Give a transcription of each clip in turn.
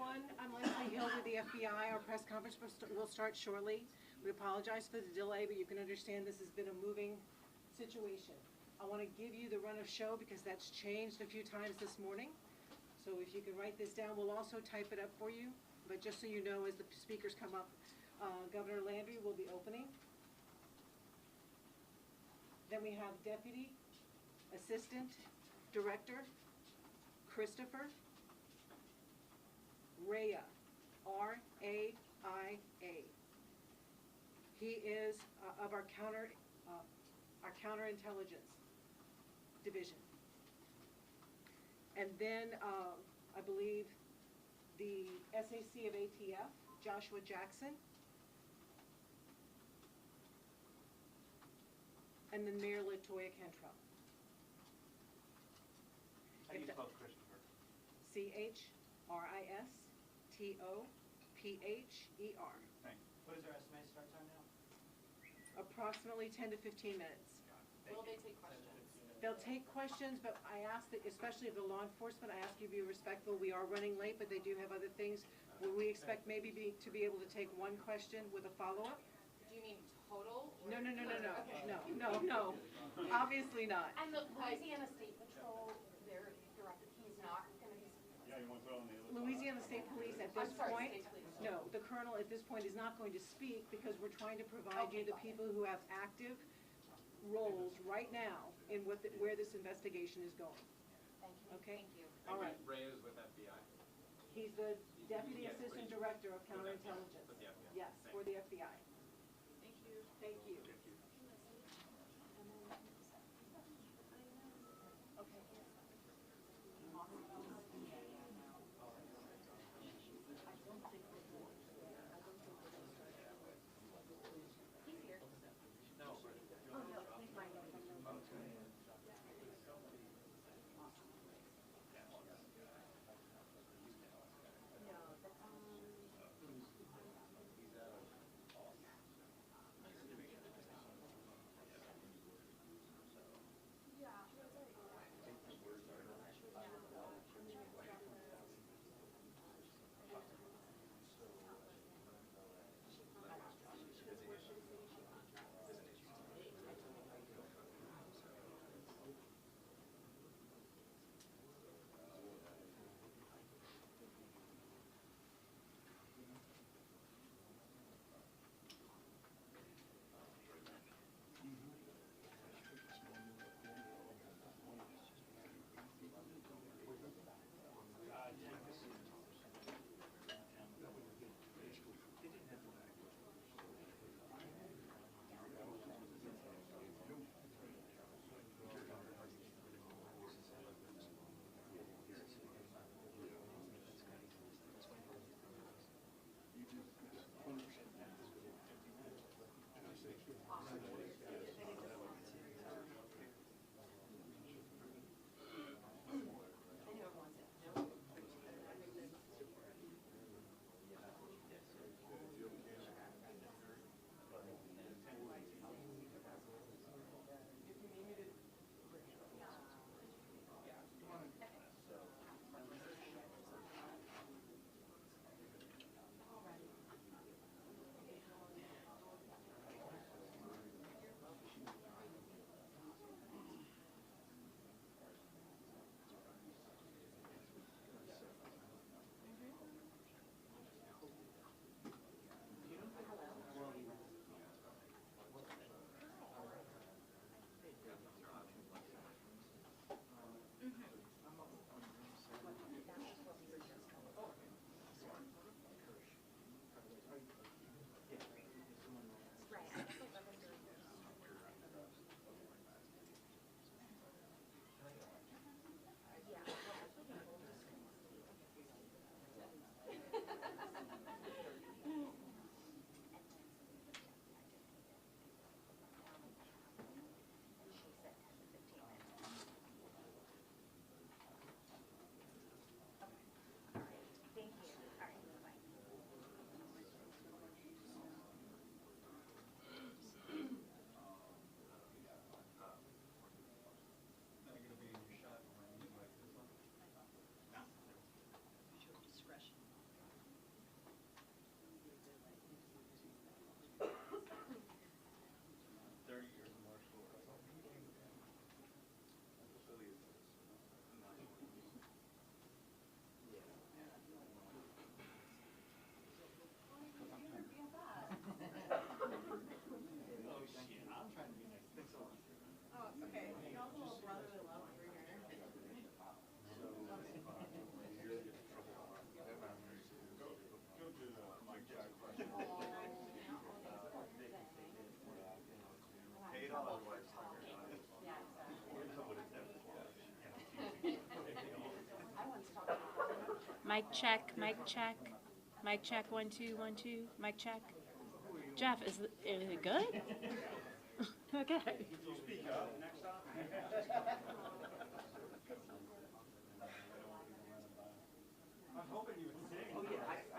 everyone. I'm Leslie Hill with the FBI. Our press conference will start shortly. We apologize for the delay, but you can understand this has been a moving situation. I want to give you the run of show because that's changed a few times this morning. So if you can write this down, we'll also type it up for you. But just so you know, as the speakers come up, Governor Landry will be opening. Then we have Deputy Assistant Director Christopher Raya, R-A-I-A. He is of our counterintelligence division. And then I believe the SAC of ATF, Joshua Jackson. And then Mayor Latoya Cantrell. How do you spell Christopher? C-H-R-I-S-T-O-P-H-E-R. Thanks. What is our estimated start time now? Approximately 10 to 15 minutes. Will they take questions? They'll take questions, but I ask that, especially of the law enforcement, I ask you to be respectful. We are running late, but they do have other things. We expect maybe to be able to take one question with a follow-up. Do you mean total? No, no, no, no, no, Okay. no, obviously not. And the Louisiana State Patrol, their director, he's not going to be. Yeah, you want to put on the other Louisiana State Police at this point, State Police. no, the colonel at this point is not going to speak because we're trying to provide you the people who have active roles right now in where this investigation is going. Thank you. Okay? Thank you. All right. Ray is with FBI. He's the Deputy Yes, Assistant please. Director of With Counterintelligence. the FBI. Yes, Thank for the FBI. Thank you. Thank you. Okay. He's here. No, Oh, no, please mind. Mic check, mic check. Mic check, 1 2 1 2. Mic check. Jeff, is it good? Okay. Speak up next time. I'm hoping you would sing. Oh, yeah, I just.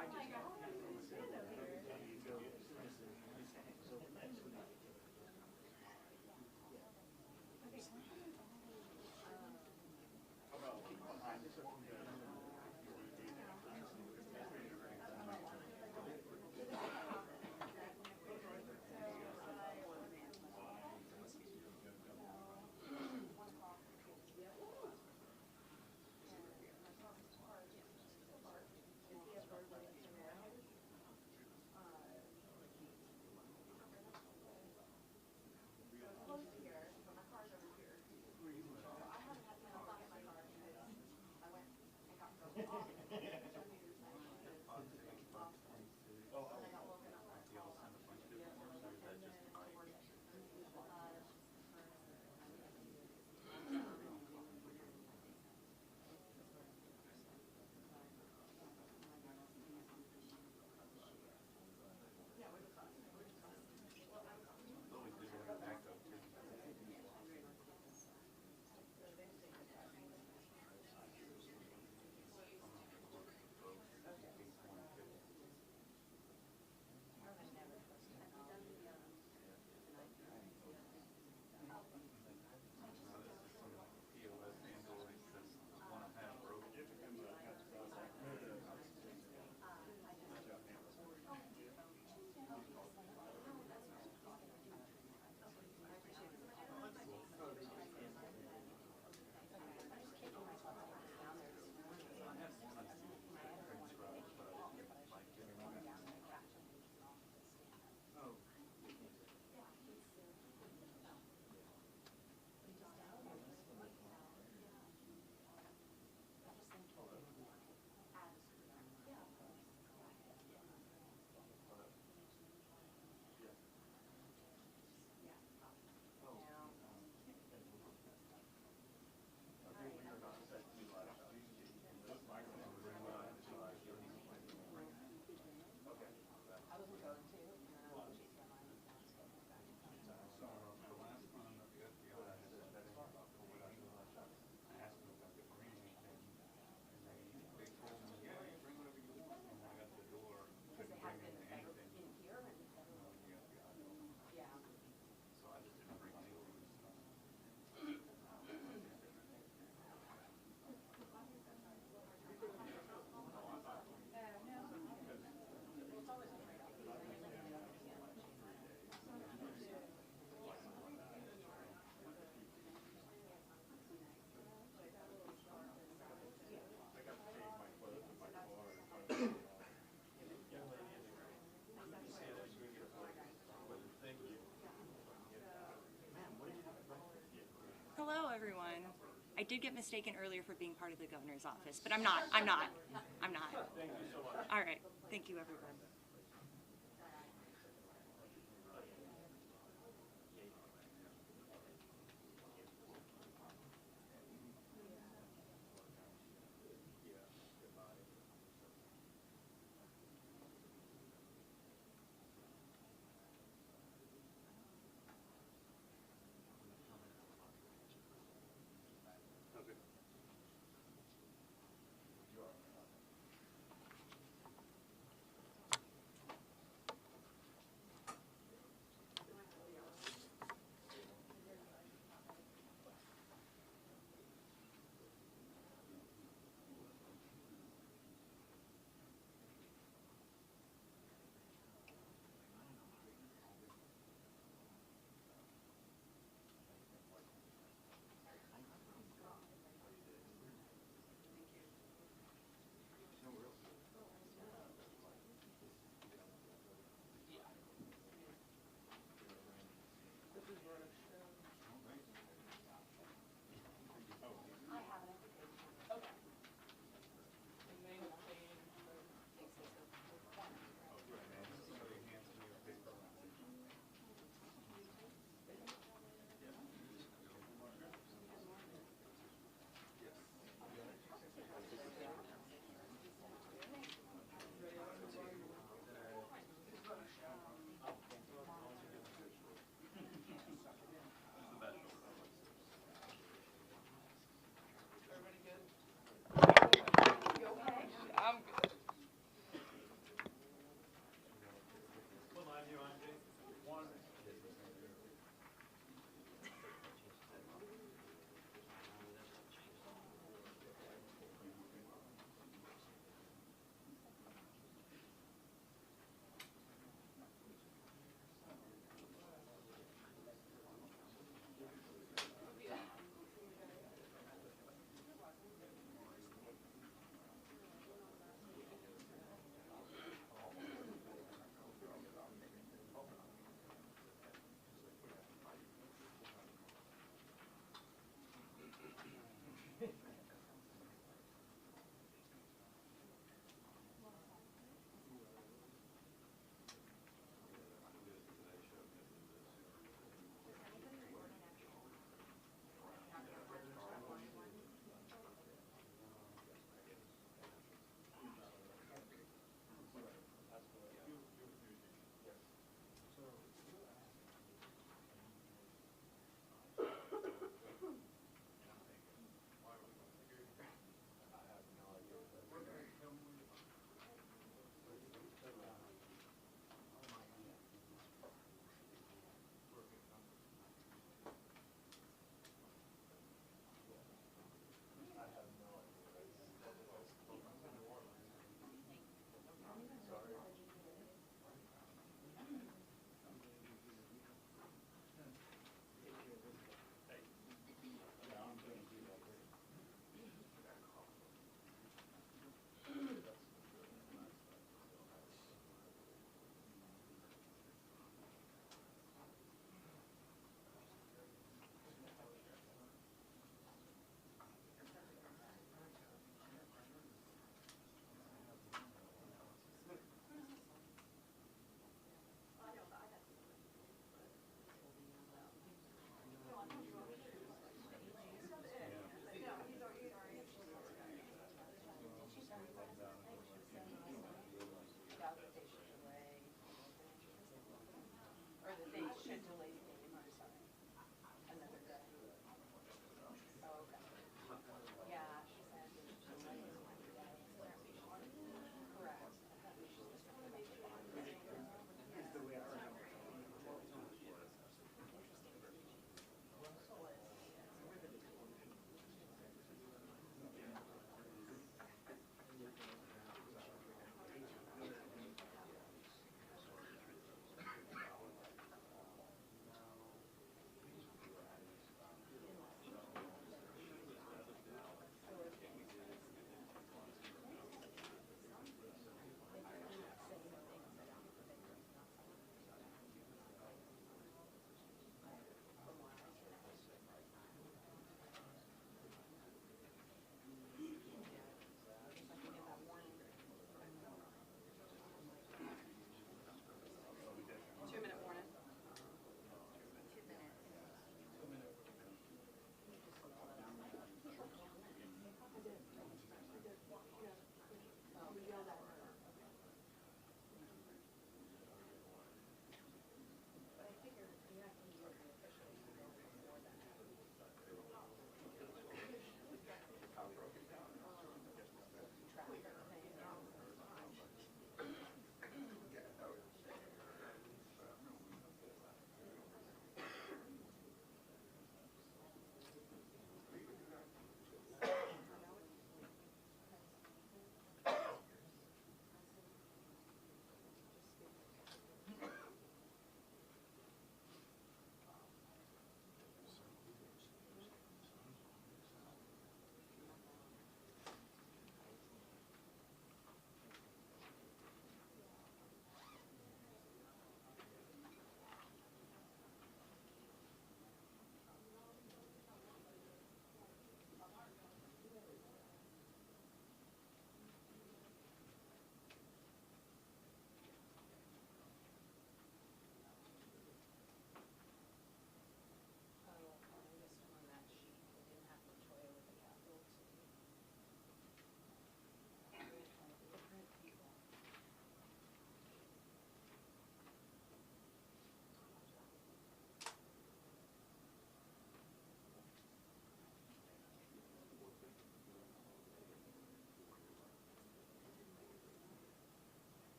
Hello, everyone. I did get mistaken earlier for being part of the governor's office, but I'm not. I'm not. I'm not. Thank you so much. All right. Thank you, everyone. or that they should delay paying or something. Another day. Oh, okay. Yeah, she said that she delayed it one day. Correct.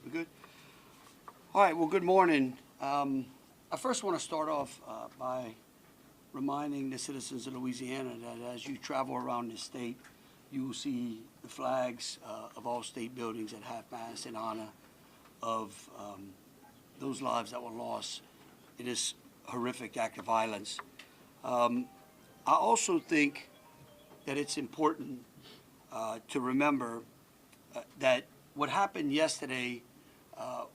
We good? All right, well, good morning. I first want to start off by reminding the citizens of Louisiana that as you travel around the state, you will see the flags of all state buildings at half-mast in honor of those lives that were lost in this horrific act of violence. I also think that it's important to remember that what happened yesterday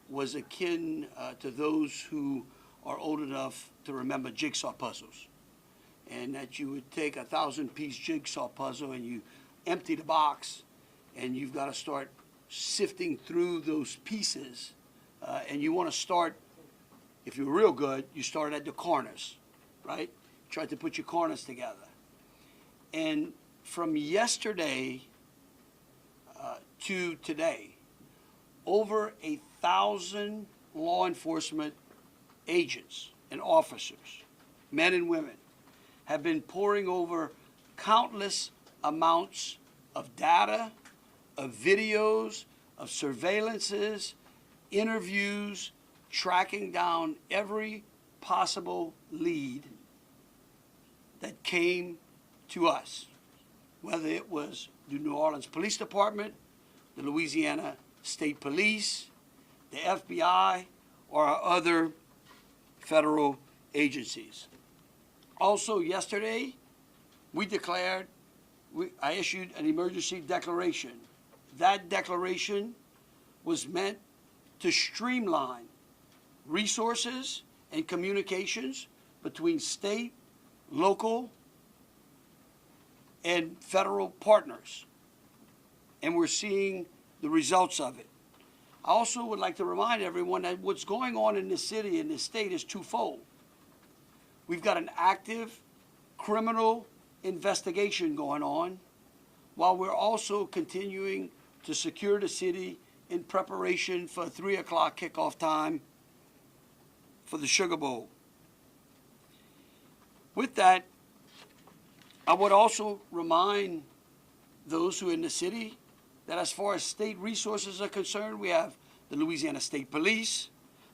was akin to those who are old enough to remember jigsaw puzzles. And that you would take a 1,000-piece jigsaw puzzle and you empty the box and you've got to start sifting through those pieces. And you want to start, if you're real good, you start at the corners, right? Try to put your corners together. And from yesterday to today, over 1,000 law enforcement agents and officers, men and women, have been poring over countless amounts of data, of videos, of surveillances, interviews, tracking down every possible lead that came to us, whether it was the New Orleans Police Department, the Louisiana State Police, the FBI, or our other federal agencies. Also yesterday, I issued an emergency declaration. That declaration was meant to streamline resources and communications between state, local, and federal partners. And we're seeing the results of it. I also would like to remind everyone that what's going on in this city and this state is twofold. We've got an active criminal investigation going on, while we're also continuing to secure the city in preparation for 3 o'clock kickoff time for the Sugar Bowl. With that, I would also remind those who are in the city that as far as state resources are concerned, we have the Louisiana State Police,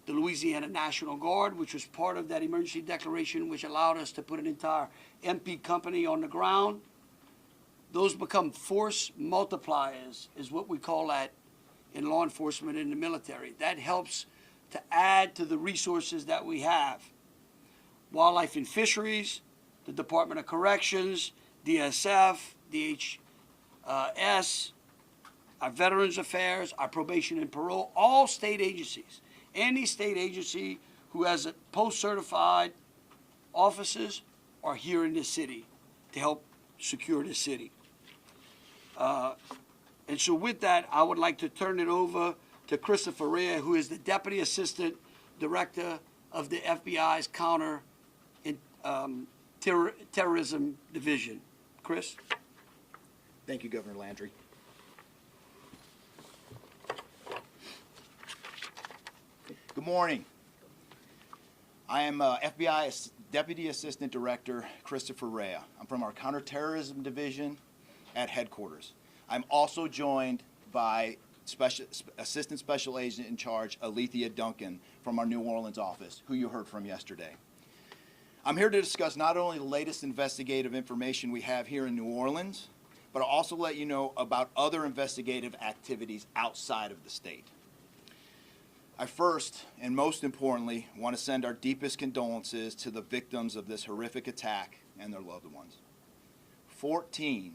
the Louisiana National Guard, which was part of that emergency declaration, which allowed us to put an entire MP company on the ground. Those become force multipliers, is what we call that in law enforcement and the military. That helps to add to the resources that we have. Wildlife and Fisheries, the Department of Corrections, DSF, DHS, our Veterans Affairs, our Probation and Parole, all state agencies. Any state agency who has a post-certified officers are here in this city to help secure the city. And so with that, I would like to turn it over to Christopher Rea, who is the Deputy Assistant Director of the FBI's Counter Terrorism Division. Chris? Thank you, Governor Landry. Good morning. I am FBI Deputy Assistant Director Christopher Rea. I'm from our Counterterrorism Division at headquarters. I'm also joined by Assistant Special Agent in Charge Alethea Duncan from our New Orleans office, who you heard from yesterday. I'm here to discuss not only the latest investigative information we have here in New Orleans, but I'll also let you know about other investigative activities outside of the state. I first, and most importantly, want to send our deepest condolences to the victims of this horrific attack and their loved ones. 14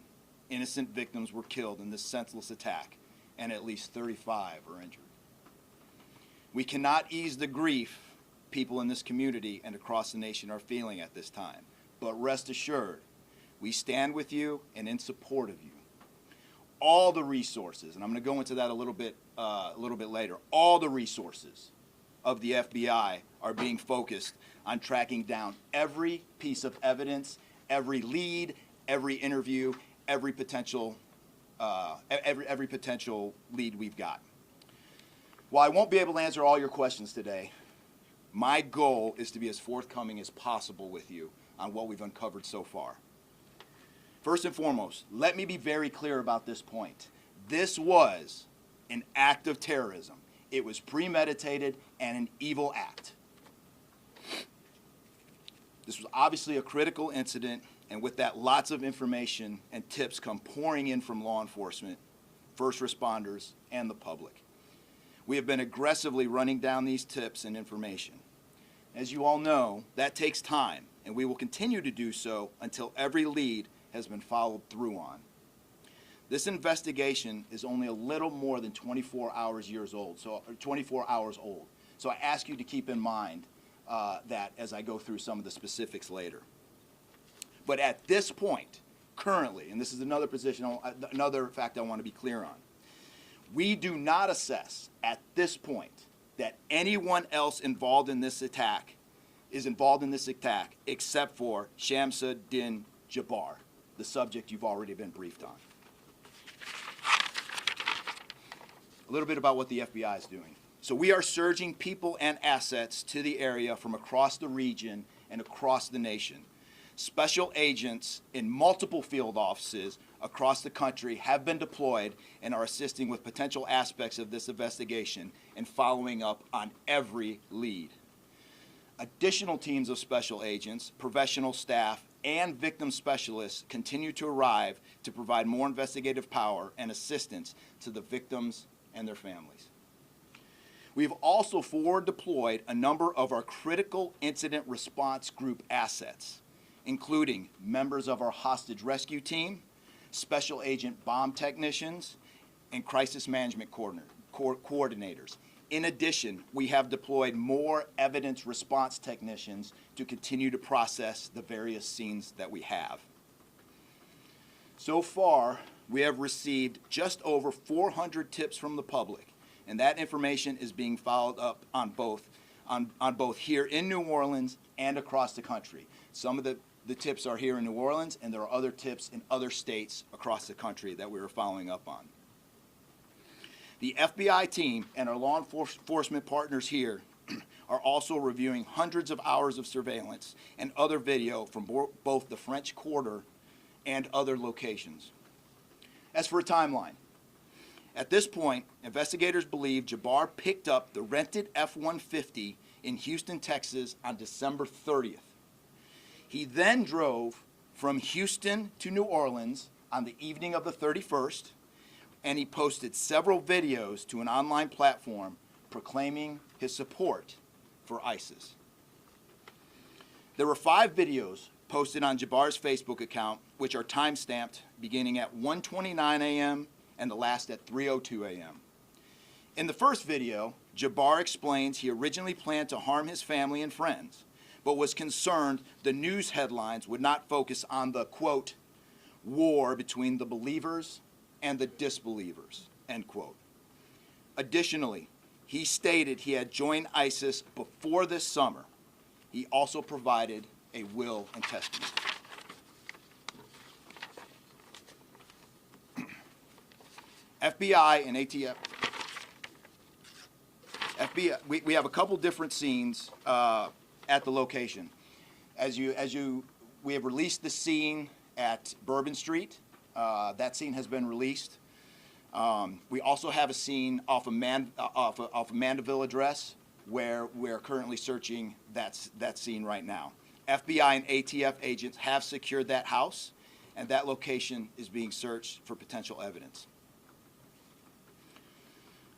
innocent victims were killed in this senseless attack, and at least 35 are injured. We cannot ease the grief people in this community and across the nation are feeling at this time, but rest assured, we stand with you and in support of you. All the resources, and I'm going to go into that a little bit later, all the resources of the FBI are being focused on tracking down every piece of evidence, every lead, every interview, every potential lead we've got. While I won't be able to answer all your questions today, my goal is to be as forthcoming as possible with you on what we've uncovered so far. First and foremost, let me be very clear about this point. This was an act of terrorism. It was premeditated and an evil act. This was obviously a critical incident, and with that, lots of information and tips come pouring in from law enforcement, first responders, and the public. We have been aggressively running down these tips and information. As you all know, that takes time, and we will continue to do so until every lead has been followed through on. This investigation is only a little more than 24 hours old. So I ask you to keep in mind that as I go through some of the specifics later. But at this point, currently, and this is another fact I want to be clear on, we do not assess at this point that anyone else involved in this attack except for Shamsa Din Jabbar, the subject you've already been briefed on. A little bit about what the FBI is doing. So we are surging people and assets to the area from across the region and across the nation. Special agents in multiple field offices across the country have been deployed and are assisting with potential aspects of this investigation and following up on every lead. Additional teams of special agents, professional staff, and victim specialists continue to arrive to provide more investigative power and assistance to the victims and their families. We've also forward deployed a number of our critical incident response group assets, including members of our hostage rescue team, special agent bomb technicians, and crisis management coordinators. In addition, we have deployed more evidence response technicians to continue to process the various scenes that we have. So far, we have received just over 400 tips from the public, and that information is being followed up on both here in New Orleans and across the country. Some of the tips are here in New Orleans, and there are other tips in other states across the country that we are following up on. The FBI team and our law enforcement partners here are also reviewing hundreds of hours of surveillance and other video from both the French Quarter and other locations. As for a timeline, at this point, investigators believe Jabbar picked up the rented F-150 in Houston, Texas on December 30th. He then drove from Houston to New Orleans on the evening of the 31st, and he posted several videos to an online platform proclaiming his support for ISIS. There were 5 videos posted on Jabbar's Facebook account, which are time-stamped beginning at 1:29 a.m. and the last at 3:02 a.m. In the first video, Jabbar explains he originally planned to harm his family and friends, but was concerned the news headlines would not focus on the, quote, war between the believers and the disbelievers, end quote. Additionally, he stated he had joined ISIS before this summer. He also provided a will and testament. FBI and ATF. FBI, we have a couple different scenes at the location. We have released the scene at Bourbon Street. That scene has been released. We also have a scene off of Mandeville address where we're currently searching that scene right now. FBI and ATF agents have secured that house, and that location is being searched for potential evidence.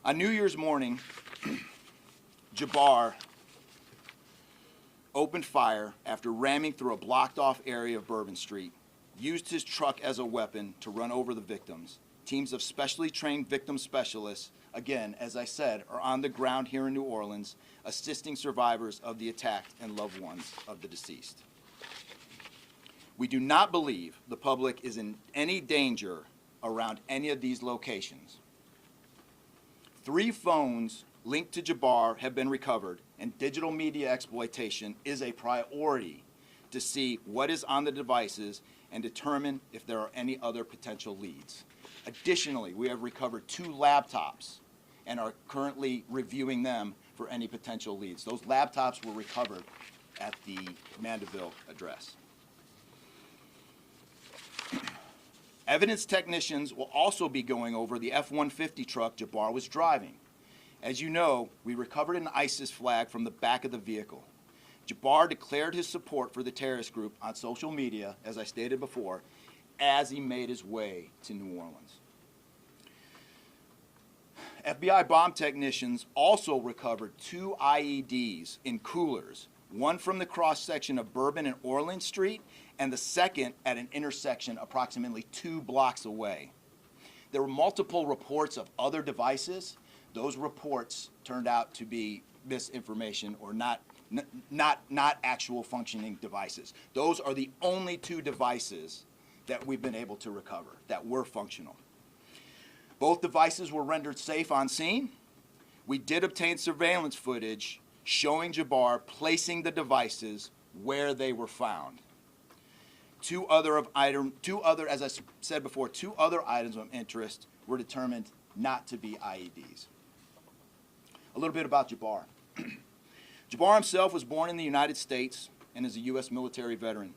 On New Year's morning, Jabbar opened fire after ramming through a blocked-off area of Bourbon Street, used his truck as a weapon to run over the victims. Teams of specially trained victim specialists, again, as I said, are on the ground here in New Orleans, assisting survivors of the attack and loved ones of the deceased. We do not believe the public is in any danger around any of these locations. 3 phones linked to Jabbar have been recovered, and digital media exploitation is a priority to see what is on the devices and determine if there are any other potential leads. Additionally, we have recovered 2 laptops and are currently reviewing them for any potential leads. Those laptops were recovered at the Mandeville address. Evidence technicians will also be going over the F-150 truck Jabbar was driving. As you know, we recovered an ISIS flag from the back of the vehicle. Jabbar declared his support for the terrorist group on social media, as I stated before, as he made his way to New Orleans. FBI bomb technicians also recovered 2 IEDs in coolers, one from the cross-section of Bourbon and Orleans Street, and the second at an intersection approximately 2 blocks away. There were multiple reports of other devices. Those reports turned out to be misinformation or not actual functioning devices. Those are the only 2 devices that we've been able to recover that were functional. Both devices were rendered safe on scene. We did obtain surveillance footage showing Jabbar placing the devices where they were found. Two other, as I said before, 2 other items of interest were determined not to be IEDs. A little bit about Jabbar. Jabbar himself was born in the United States and is a U.S. military veteran.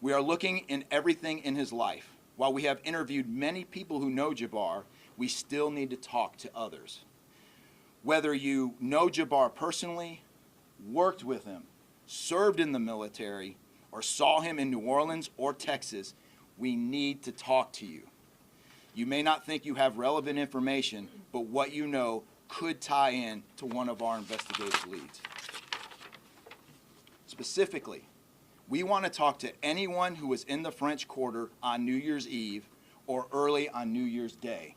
We are looking in everything in his life. While we have interviewed many people who know Jabbar, we still need to talk to others. Whether you know Jabbar personally, worked with him, served in the military, or saw him in New Orleans or Texas, we need to talk to you. You may not think you have relevant information, but what you know could tie in to one of our investigative leads. Specifically, we want to talk to anyone who was in the French Quarter on New Year's Eve or early on New Year's Day.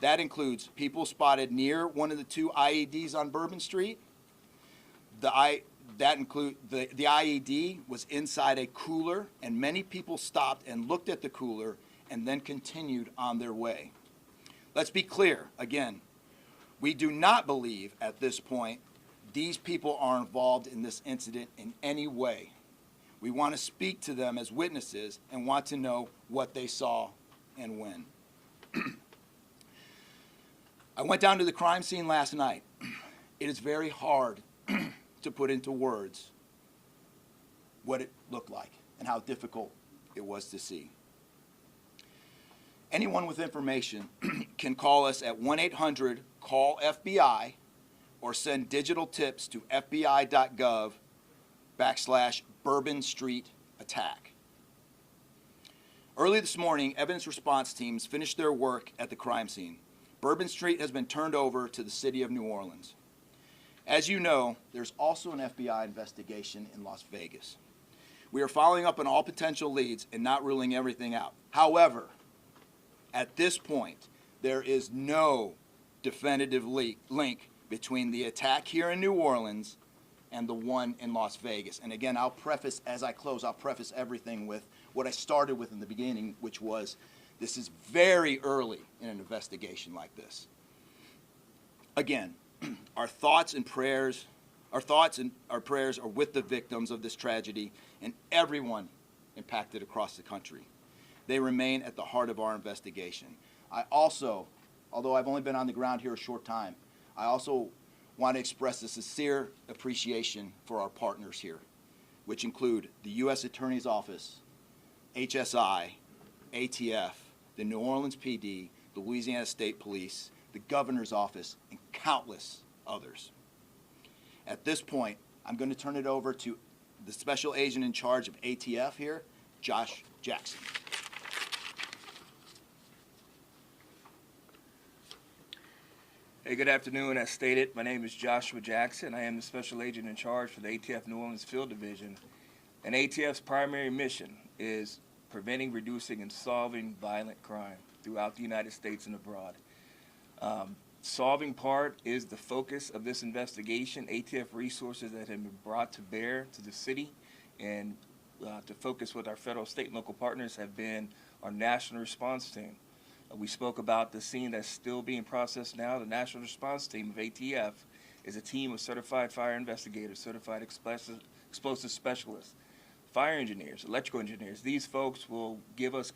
That includes people spotted near one of the 2 IEDs on Bourbon Street. The IED was inside a cooler, and many people stopped and looked at the cooler and then continued on their way. Let's be clear, again, we do not believe at this point these people are involved in this incident in any way. We want to speak to them as witnesses and want to know what they saw and when. I went down to the crime scene last night. It is very hard to put into words what it looked like and how difficult it was to see. Anyone with information can call us at 1-800-CALL-FBI or send digital tips to fbi.gov/Bourbon Street attack. Early this morning, evidence response teams finished their work at the crime scene. Bourbon Street has been turned over to the city of New Orleans. As you know, there's also an FBI investigation in Las Vegas. We are following up on all potential leads and not ruling everything out. However, at this point, there is no definitive link between the attack here in New Orleans and the one in Las Vegas. And again, I'll preface, as I close, I'll preface everything with what I started with in the beginning, which was this is very early in an investigation like this. Again, our thoughts and prayers are with the victims of this tragedy and everyone impacted across the country. They remain at the heart of our investigation. I also, although I've only been on the ground here a short time, I also want to express a sincere appreciation for our partners here, which include the U.S. Attorney's Office, HSI, ATF, the New Orleans PD, the Louisiana State Police, the Governor's Office, and countless others. At this point, I'm going to turn it over to the Special Agent in charge of ATF here, Josh Jackson. Hey, good afternoon. As stated, my name is Joshua Jackson. I am the Special Agent in charge for the ATF New Orleans Field Division. And ATF's primary mission is preventing, reducing, and solving violent crime throughout the United States and abroad. Solving part is the focus of this investigation. ATF resources that have been brought to bear to the city and to focus with our federal, state, and local partners have been our national response team. We spoke about the scene that's still being processed now. The national response team of ATF is a team of certified fire investigators, certified explosive specialists, fire engineers, electrical engineers. These folks will give us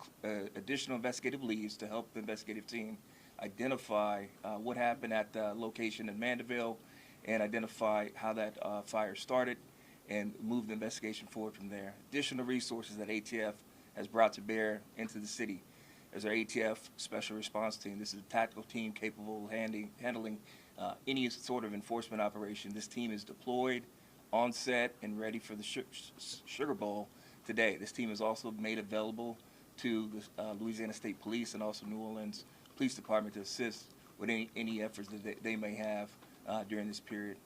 additional investigative leads to help the investigative team identify what happened at the location in Mandeville and identify how that fire started and move the investigation forward from there. Additional resources that ATF has brought to bear into the city is our ATF Special Response Team. This is a tactical team capable of handling any sort of enforcement operation. This team is deployed, on set, and ready for the Sugar Bowl today. This team is also made available to the Louisiana State Police and also New Orleans Police Department to assist with any efforts that they may have during this period.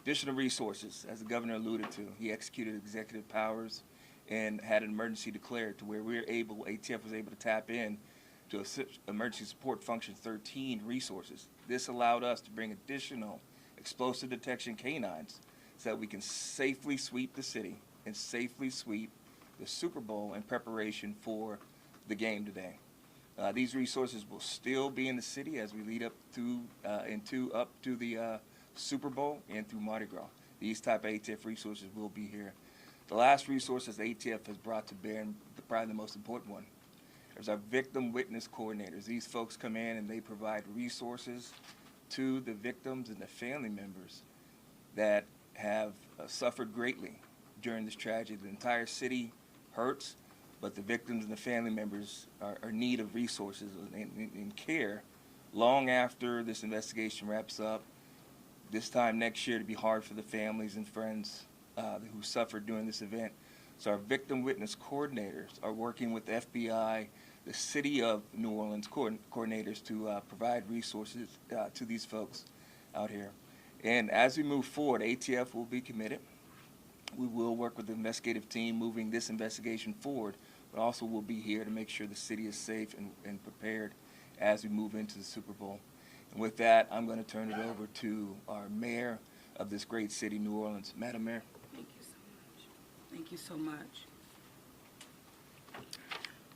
Additional resources, as the governor alluded to, he executed executive powers and had an emergency declared to where ATF was able to tap in to Emergency Support Function 13 resources. This allowed us to bring additional explosive detection canines so that we can safely sweep the city and safely sweep the Super Bowl in preparation for the game today. These resources will still be in the city as we lead up to the Super Bowl and through Mardi Gras. These type of ATF resources will be here. The last resources ATF has brought to bear, and probably the most important one, is our victim witness coordinators. These folks come in and they provide resources to the victims and the family members that have suffered greatly during this tragedy. The entire city hurts, but the victims and the family members are in need of resources and care long after this investigation wraps up. This time next year to be hard for the families and friends who suffered during this event. So our victim witness coordinators are working with the FBI, the City of New Orleans coordinators to provide resources to these folks out here. And as we move forward, ATF will be committed. We will work with the investigative team moving this investigation forward, but also we'll be here to make sure the city is safe and prepared as we move into the Super Bowl. And with that, I'm going to turn it over to our mayor of this great city, New Orleans. Madam Mayor. Thank you so much. Thank you so much.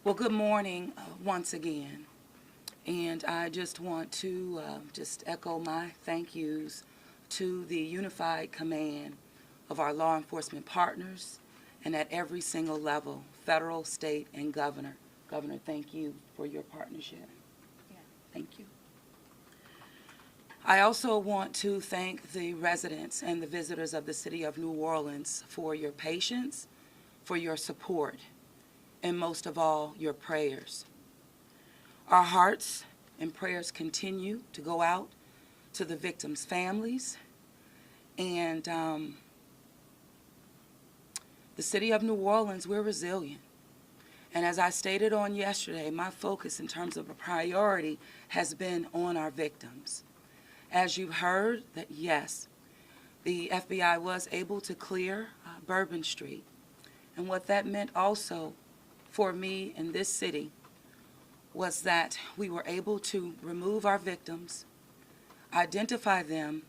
Well, good morning once again. And I just want to just echo my thank yous to the unified command of our law enforcement partners and at every single level, federal, state, and governor. Governor, thank you for your partnership. Yeah, thank you. I also want to thank the residents and the visitors of the city of New Orleans for your patience, for your support, and most of all, your prayers. Our hearts and prayers continue to go out to the victims' families, and the city of New Orleans, we're resilient. And as I stated on yesterday, my focus in terms of a priority has been on our victims. As you heard, that yes, the FBI was able to clear Bourbon Street. And what that meant also for me in this city was that we were able to remove our victims, identify them,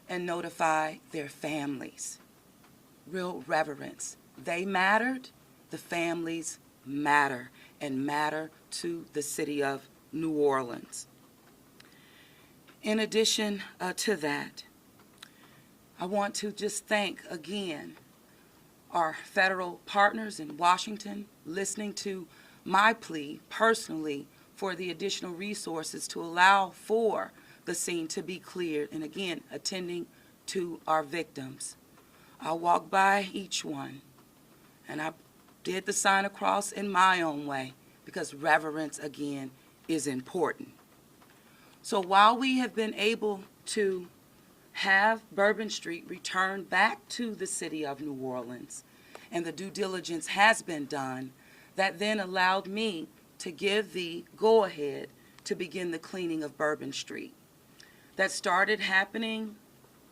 and notify their families. Real reverence. They mattered, the families matter, and matter to the city of New Orleans. In addition to that, I want to just thank again our federal partners in Washington listening to my plea personally for the additional resources to allow for the scene to be cleared, and again, attending to our victims. I walked by each one, and I did the sign of cross in my own way, because reverence, again, is important. So while we have been able to have Bourbon Street returned back to the city of New Orleans, and the due diligence has been done, that then allowed me to give the go-ahead to begin the cleaning of Bourbon Street. That started happening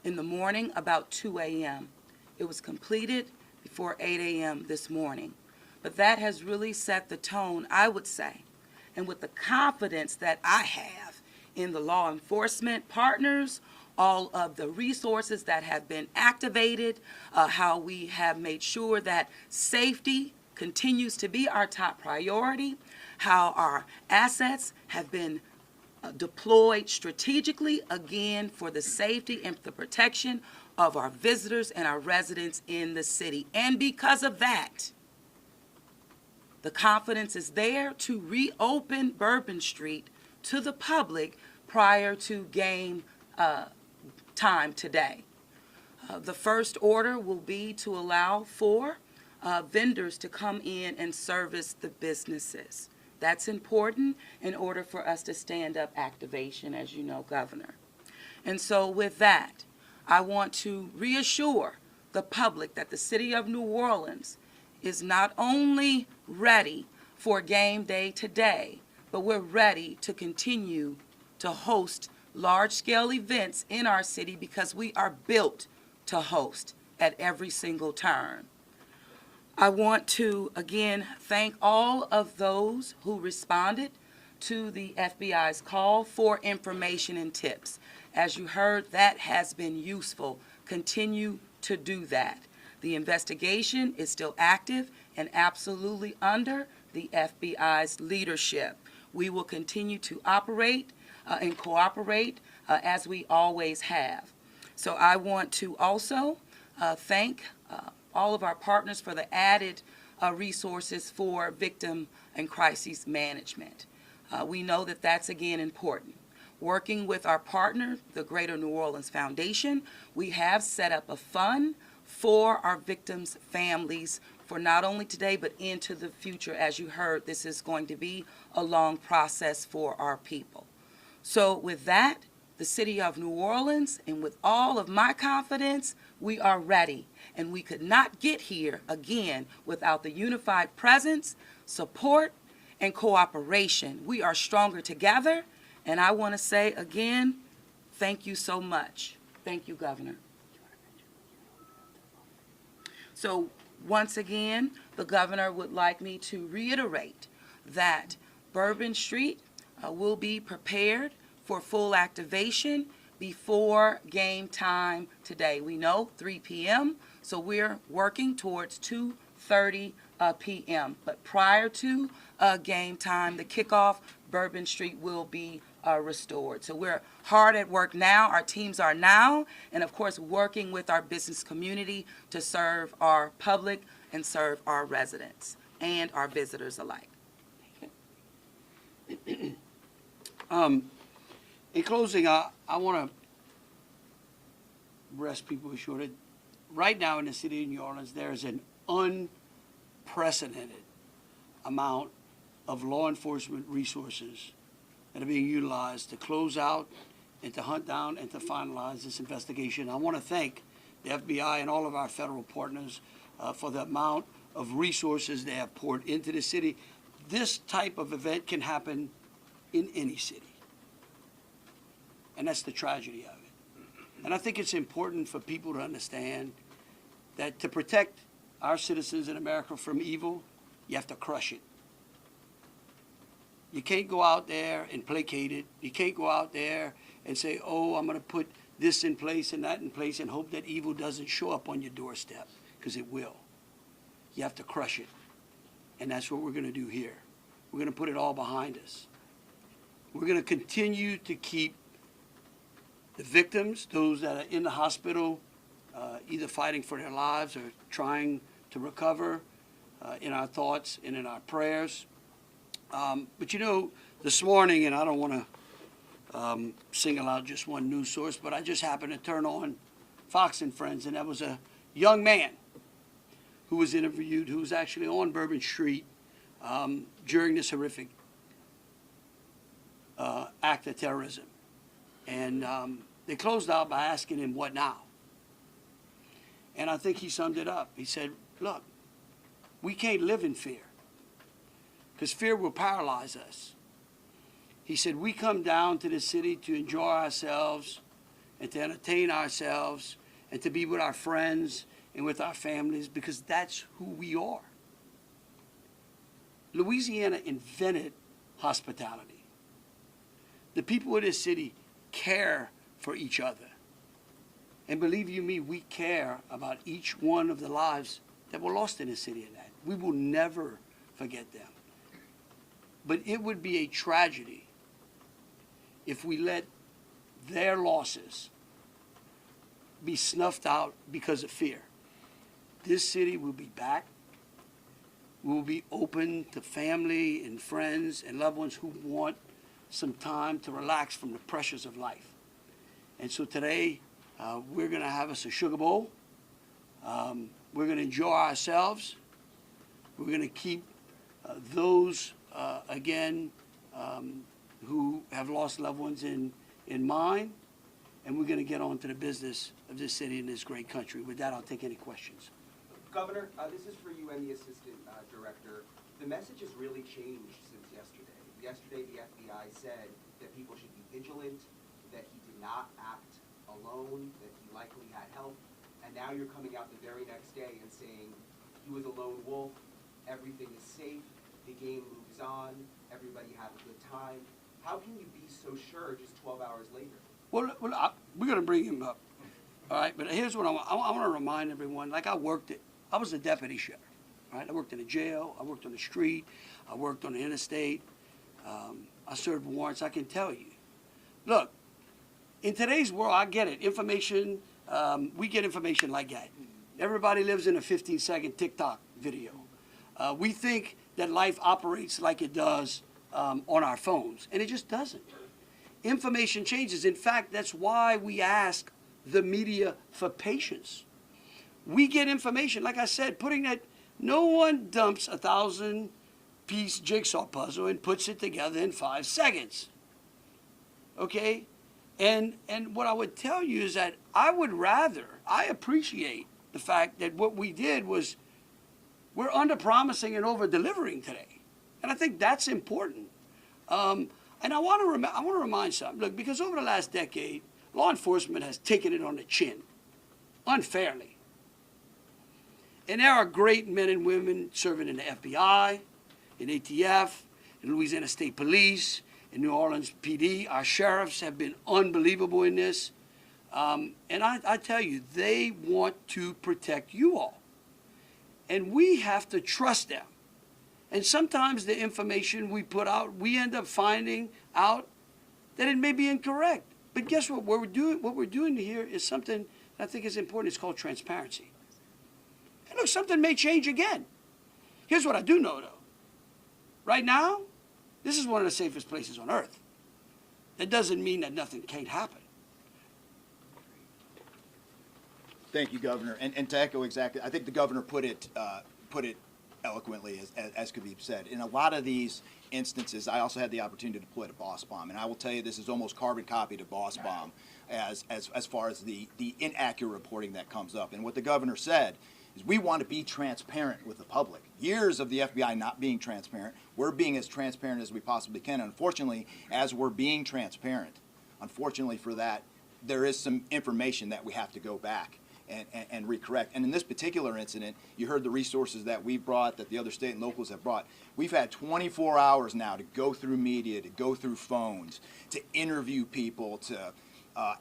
in the morning about 2 a.m. It was completed before 8 a.m. this morning. But that has really set the tone, I would say, and with the confidence that I have in the law enforcement partners, all of the resources that have been activated, how we have made sure that safety continues to be our top priority, how our assets have been deployed strategically, again, for the safety and the protection of our visitors and our residents in the city. And because of that, the confidence is there to reopen Bourbon Street to the public prior to game time today. The first order will be to allow for vendors to come in and service the businesses. That's important in order for us to stand up activation, as you know, Governor. And so with that, I want to reassure the public that the city of New Orleans is not only ready for game day today, but we're ready to continue to host large-scale events in our city because we are built to host at every single turn. I want to, again, thank all of those who responded to the FBI's call for information and tips. As you heard, that has been useful. Continue to do that. The investigation is still active and absolutely under the FBI's leadership. We will continue to operate and cooperate as we always have. So I want to also thank all of our partners for the added resources for victim and crisis management. We know that that's, again, important. Working with our partner, the Greater New Orleans Foundation, we have set up a fund for our victims' families for not only today but into the future. As you heard, this is going to be a long process for our people. So with that, the city of New Orleans, and with all of my confidence, we are ready. And we could not get here, again, without the unified presence, support, and cooperation. We are stronger together, and I want to say again, thank you so much. Thank you, Governor. So once again, the governor would like me to reiterate that Bourbon Street will be prepared for full activation before game time today. We know 3 p.m., so we're working towards 2:30 p.m. But prior to game time, the kickoff, Bourbon Street will be restored. So we're hard at work now. Our teams are now, and of course, working with our business community to serve our public and serve our residents and our visitors alike. In closing, I want to rest people assured that right now in the city of New Orleans, there is an unprecedented amount of law enforcement resources that are being utilized to close out and to hunt down and to finalize this investigation. I want to thank the FBI and all of our federal partners for the amount of resources they have poured into the city. This type of event can happen in any city. And that's the tragedy of it. And I think it's important for people to understand that to protect our citizens in America from evil, you have to crush it. You can't go out there and placate it. You can't go out there and say, oh, I'm going to put this in place and that in place and hope that evil doesn't show up on your doorstep, because it will. You have to crush it. And that's what we're going to do here. We're going to put it all behind us. We're going to continue to keep the victims, those that are in the hospital, either fighting for their lives or trying to recover, in our thoughts and in our prayers. But you know, this morning, and I don't want to single out just one news source, but I just happened to turn on Fox and Friends, and there was a young man who was interviewed who was actually on Bourbon Street during this horrific act of terrorism. And they closed out by asking him, what now? And I think he summed it up. He said, look, we can't live in fear, because fear will paralyze us. He said, we come down to the city to enjoy ourselves and to entertain ourselves and to be with our friends and with our families, because that's who we are. Louisiana invented hospitality. The people of this city care for each other. And believe you me, we care about each one of the lives that were lost in the city of that. We will never forget them. But it would be a tragedy if we let their losses be snuffed out because of fear. This city will be back. We will be open to family and friends and loved ones who want some time to relax from the pressures of life. And so today, we're going to have us a sugar bowl. We're going to enjoy ourselves. We're going to keep those, again, who have lost loved ones in mind. and we're going to get on to the business of this city and this great country. With that, I'll take any questions. Governor, this is for you and the Assistant Director. The message has really changed since yesterday. Yesterday, the FBI said that people should be vigilant, that he did not act alone, that he likely had help, and now you're coming out the very next day and saying he was a lone wolf, everything is safe, the game moves on, everybody had a good time. How can you be so sure just 12 hours later? Well, we're going to bring him up, all right? But here's what I want to remind everyone. Like I was a deputy sheriff, right? I worked in a jail. I worked on the street. I worked on the interstate. I served warrants. I can tell you. Look, in today's world, I get it. Information, we get information like that. Everybody lives in a 15-second TikTok video. We think that life operates like it does on our phones, and it just doesn't. Information changes. In fact, that's why we ask the media for patience. We get information, like I said, no one dumps 1,000-piece jigsaw puzzle and puts it together in 5 seconds. Okay? And what I would tell you is that I appreciate the fact that what we did was we're under-promising and over-delivering today. And I think that's important. And I want to remind something. Look, because over the last decade, law enforcement has taken it on the chin, unfairly. And there are great men and women serving in the FBI, in ATF, in Louisiana State Police, in New Orleans PD. Our sheriffs have been unbelievable in this. And I tell you, they want to protect you all. And we have to trust them. And sometimes the information we put out, we end up finding out that it may be incorrect. But guess what? What we're doing here is something that I think is important. It's called transparency. And look, something may change again. Here's what I do know, though. Right now, this is one of the safest places on earth. That doesn't mean that nothing can't happen. Thank you, Governor. And to echo exactly, I think the Governor put it eloquently, as could be said. In a lot of these instances, I also had the opportunity to deploy to Boss Bomb, and I will tell you this is almost carbon copy to Boss Bomb as far as the inaccurate reporting that comes up. And what the Governor said is we want to be transparent with the public. Years of the FBI not being transparent, we're being as transparent as we possibly can. Unfortunately, as we're being transparent, unfortunately for that, there is some information that we have to go back and recorrect. And in this particular incident, you heard the resources that we brought, that the other state and locals have brought. We've had 24 hours now to go through media, to go through phones, to interview people, to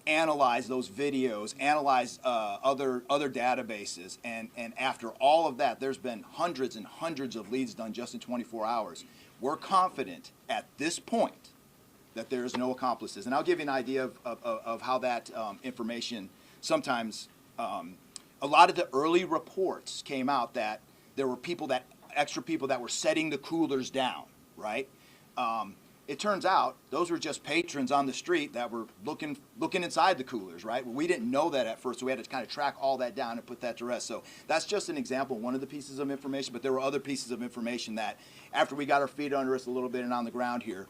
analyze those videos, analyze other databases. And after all of that, there's been hundreds and hundreds of leads done just in 24 hours. We're confident at this point that there is no accomplices. And I'll give you an idea of how that information sometimes a lot of the early reports came out that there were extra people that were setting the coolers down, right? It turns out those were just patrons on the street that were looking inside the coolers, right? We didn't know that at first, so we had to kind of track all that down and put that to rest. So that's just an example, one of the pieces of information, but there were other pieces of information that after we got our feet under us a little bit and on the ground here,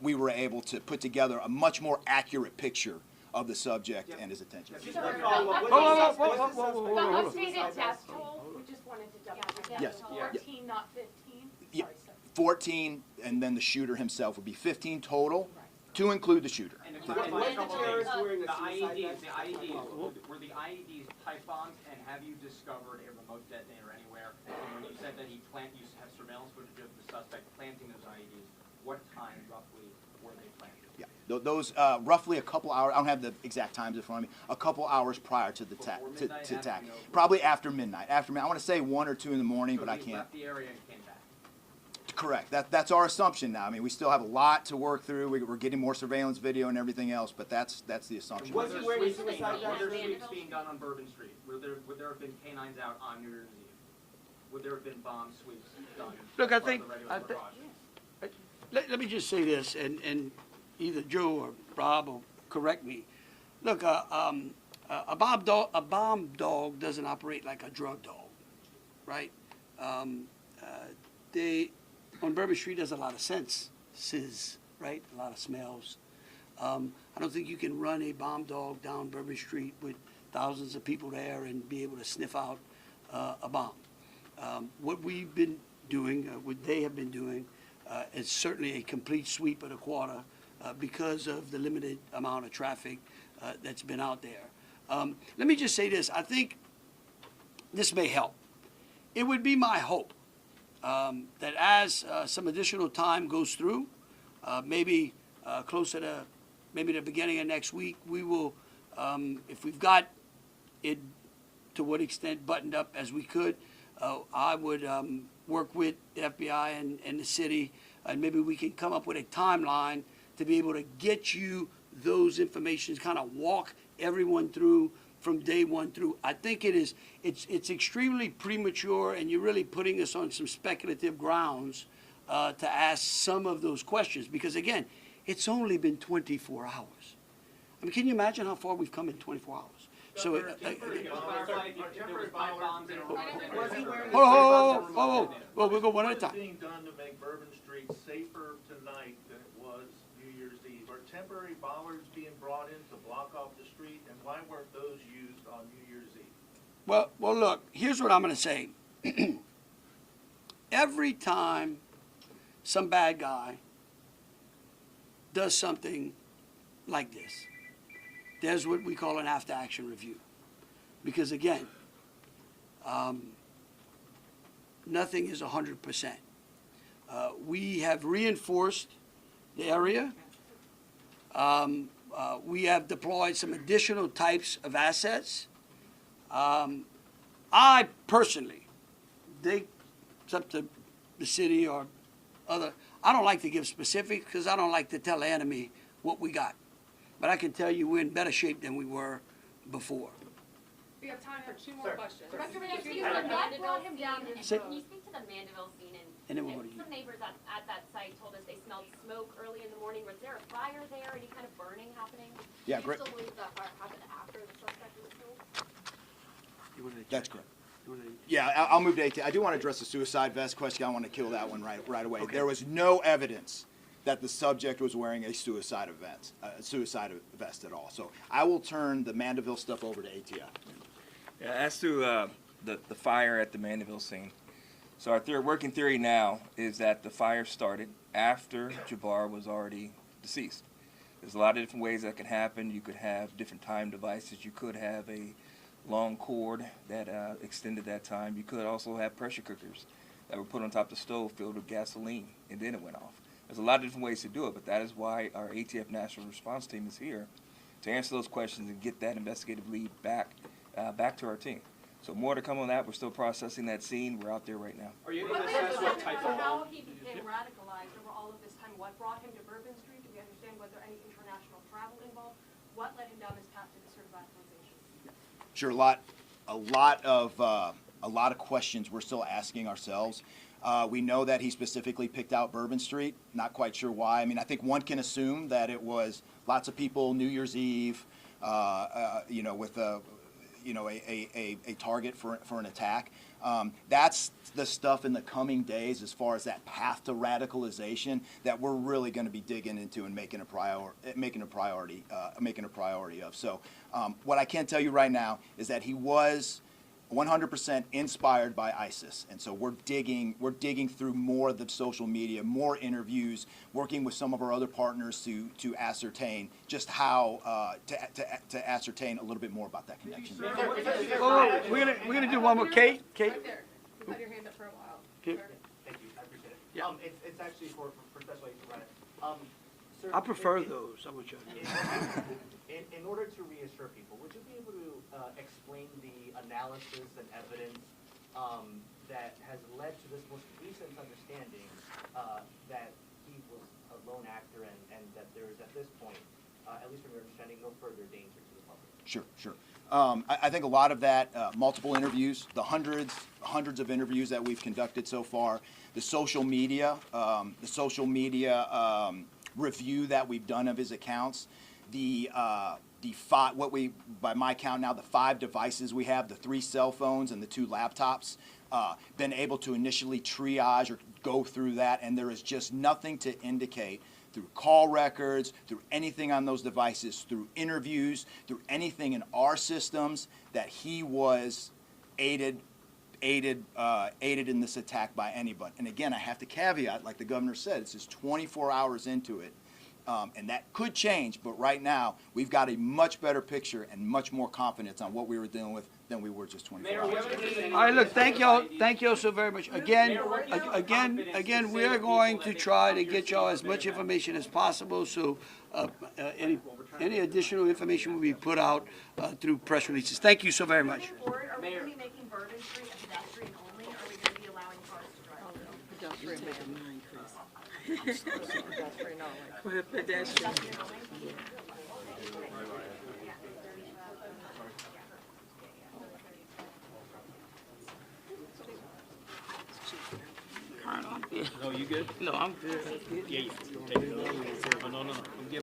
we were able to put together a much more accurate picture of the subject and his attention. Just one follow-up. But you stated death toll, we just wanted to double check. Yes. 14, not 15? Yeah. Sorry, sir. 14, and then the shooter himself would be 15 total, to include the shooter. And What if the terrorist wearing a the suicide IEDs, vest? were the IEDs pipe bombs, and have you discovered a remote detonator anywhere? And when you said that you have surveillance footage of the suspect planting those IEDs, what time roughly were they planted? Yeah, those roughly a couple hours. I don't have the exact times in front of me. A couple hours prior to the attack. Probably after midnight. I want to say 1 or 2 in the morning, So but I he can't. left the area and came back. Correct. That's our assumption now. I mean, we still have a lot to work through. We're getting more surveillance video and everything else, but that's the assumption. Was he wearing a Were suicide there vest? sweeps being done on Bourbon Street? Would there have been canines out on New Year's Eve? Would there have been bomb sweeps done? Look, I as part of think- the regular I thi- barrage? Let me just say this, and either Joe or Rob will correct me. Look, a bomb dog doesn't operate like a drug dog, right? On Bourbon Street, there's a lot of senses, right? A lot of smells. I don't think you can run a bomb dog down Bourbon Street with thousands of people there and be able to sniff out a bomb. What we've been doing, what they have been doing, is certainly a complete sweep of the quarter because of the limited amount of traffic that's been out there. Let me just say this. I think this may help. It would be my hope that as some additional time goes through, maybe closer to maybe the beginning of next week, we will, if we've got it to what extent buttoned up as we could, I would work with the FBI and the city, and maybe we can come up with a timeline to be able to get you those information, kind of walk everyone through from day one through. I think it's extremely premature, and you're really putting us on some speculative grounds to ask some of those questions, because again, it's only been 24 hours. I mean, can you imagine how far we've come in 24 hours? So, Was we'll go one at a time. What is being done to make Bourbon Street safer tonight than it was New Year's Eve? Are temporary bollards being brought in to block off the street, and why weren't those used on New Year's Eve? Well, look, here's what I'm going to say. Every time some bad guy does something like this, there's what we call an after-action review. Because again, nothing is 100%. We have reinforced the area. We have deployed some additional types of assets. I personally think it's up to the city or other. I don't like to give specifics because I don't like to tell the enemy what we got. But I can tell you we're in better shape than we were before. We have time for two more questions. Director, can you speak to the Mandeville scene? Can you speak to the Mandeville scene? And then we'll go to you. Some neighbors at that site told us they smelled smoke early in the morning. Was there a fire there? Any kind of burning happening? Yeah, Do great. you still believe that fire happened after the suspect was killed? That's correct. Yeah, I'll move to 18. I do want to address the suicide vest question. I want to kill that one right away. Okay. There was no evidence that the subject was wearing a suicide vest at all. So I will turn the Mandeville stuff over to ATF. Yeah, as to the fire at the Mandeville scene, so our working theory now is that the fire started after Jabbar was already deceased. There's a lot of different ways that can happen. You could have different time devices. You could have a long cord that extended that time. You could also have pressure cookers that were put on top of the stove filled with gasoline, and then it went off. There's a lot of different ways to do it, but that is why our ATF National Response Team is here to answer those questions and get that investigative lead back to our team. So more to come on that. We're still processing that scene. We're out there right now. Are you able to assess what type of How he became radicalized over all of this time, what brought him to Bourbon Street? Do we understand whether any international travel involved? What led him down this path to this sort of radicalization? Sure, a lot of questions we're still asking ourselves. We know that he specifically picked out Bourbon Street. Not quite sure why. I mean, I think one can assume that it was lots of people New Year's Eve, with a target for an attack. That's the stuff in the coming days as far as that path to radicalization that we're really going to be digging into and making a priority of. So what I can tell you right now is that he was 100% inspired by ISIS, and so we're digging through more of the social media, more interviews, working with some of our other partners to ascertain just how to ascertain a little bit more about that connection. Oh, we're gonna do one more. Kate. Right there. You've had your hand up for a while. Kate. Thank you, I appreciate it. Yeah. It's actually for Special Agent Ryan. Sir, I prefer those. I want you in order to reassure people, would you be able to explain the analysis and evidence that has led to this most recent understanding that he was a lone actor and that there is at this point, at least from your understanding, no further danger to the public? Sure. I think a lot of that, multiple interviews, the hundreds of interviews that we've conducted so far, the social media review that we've done of his accounts, by my count now, the 5 devices we have, the 3 cell phones and the 2 laptops, been able to initially triage or go through that, and there is just nothing to indicate through call records, through anything on those devices, through interviews, through anything in our systems, that he was aided in this attack by anybody. And again, I have to caveat, like the governor said, it's just 24 hours into it. And that could change, but right now, we've got a much better picture and much more confidence on what we were dealing with than we were just 24 Mayor, hours what's ago. your- All right, look, thank y'all so very much. Again, we are going to try to get y'all as much information as possible, so any additional information will be put out through press releases. Thank you so very much. Moving forward, are we Mayor. gonna be making Bourbon Street a pedestrian only, or are we gonna be allowing cars to drive through? For pedestrian. No, you good? No, I'm good. Yeah, yeah. Take it. No, no, no.